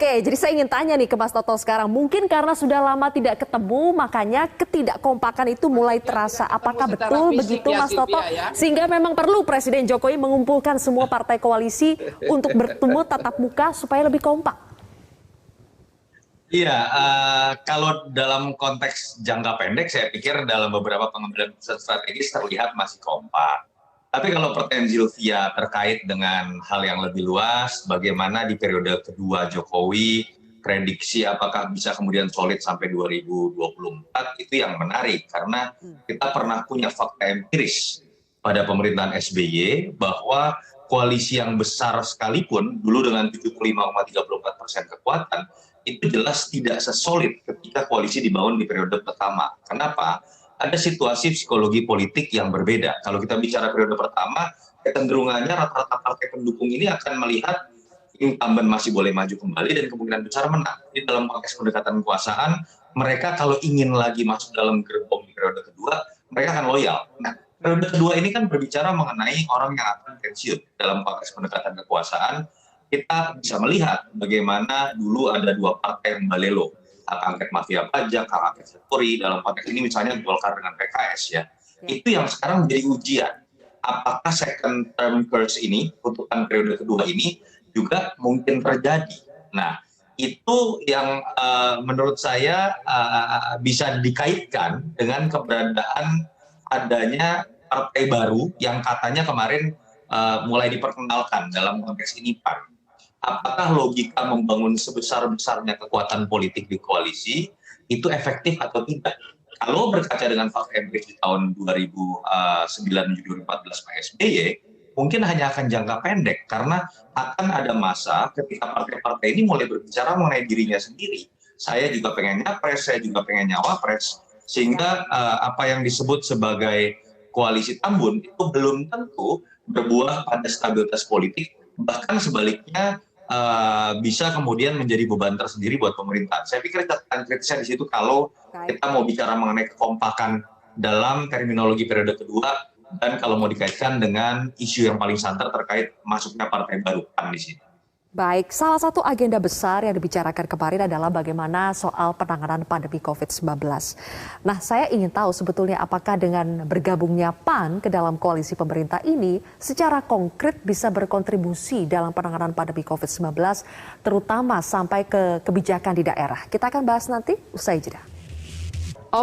Oke, jadi saya ingin tanya nih ke Mas Toto sekarang. Mungkin karena sudah lama tidak ketemu, makanya ketidakkompakan itu mulai terasa. Apakah betul begitu Mas Toto? Sehingga memang perlu Presiden Jokowi mengumpulkan semua partai koalisi untuk bertemu tatap muka supaya lebih kompak. Iya, kalau dalam konteks jangka pendek saya pikir dalam beberapa pengambilan keputusan strategis terlihat masih kompak. Tapi kalau pertanyaan Zilvia terkait dengan hal yang lebih luas, bagaimana di periode kedua Jokowi, prediksi apakah bisa kemudian solid sampai 2024, itu yang menarik. Karena kita pernah punya fakta empiris pada pemerintahan SBY bahwa koalisi yang besar sekalipun, dulu dengan 75,34% kekuatan, itu jelas tidak sesolid ketika koalisi dibangun di periode pertama. Kenapa? Ada situasi psikologi politik yang berbeda. Kalau kita bicara periode pertama, kecenderungannya rata-rata partai pendukung ini akan melihat incumbent masih boleh maju kembali dan kemungkinan besar menang. Jadi dalam konteks pendekatan kekuasaan, mereka kalau ingin lagi masuk dalam gerbong di periode kedua, mereka akan loyal. Nah, periode kedua ini kan berbicara mengenai orang yang akan pensiun dalam konteks pendekatan kekuasaan. Kita bisa melihat bagaimana dulu ada dua partai yang balelo, hak angket mafia pajak, hak angket senturi, dalam konteks ini misalnya Golkar dengan PKS ya. Itu yang sekarang menjadi ujian. Apakah second term curse ini, kutukan periode kedua ini juga mungkin terjadi. Nah, itu yang menurut saya bisa dikaitkan dengan keberadaan adanya partai baru yang katanya kemarin mulai diperkenalkan dalam konteks ini PAN. Apakah logika membangun sebesar-besarnya kekuatan politik di koalisi itu efektif atau tidak? Kalau berkaca dengan fakta empiris di tahun 2009-2014 Pak SBY, mungkin hanya akan jangka pendek karena akan ada masa ketika partai-partai ini mulai berbicara mengenai dirinya sendiri. Saya juga pengen nyapres, saya juga pengen nyawapres, sehingga apa yang disebut sebagai koalisi Tambun itu belum tentu berbuah pada stabilitas politik, bahkan sebaliknya bisa kemudian menjadi beban tersendiri buat pemerintah. Saya pikir catatan kritisnya di situ kalau kita mau bicara mengenai kekompakan dalam terminologi periode kedua dan kalau mau dikaitkan dengan isu yang paling santer terkait masuknya partai baru PAN di sini. Baik, salah satu agenda besar yang dibicarakan kemarin adalah bagaimana soal penanganan pandemi COVID-19. Nah, saya ingin tahu sebetulnya apakah dengan bergabungnya PAN ke dalam koalisi pemerintah ini secara konkret bisa berkontribusi dalam penanganan pandemi COVID-19, terutama sampai ke kebijakan di daerah. Kita akan bahas nanti usai jeda.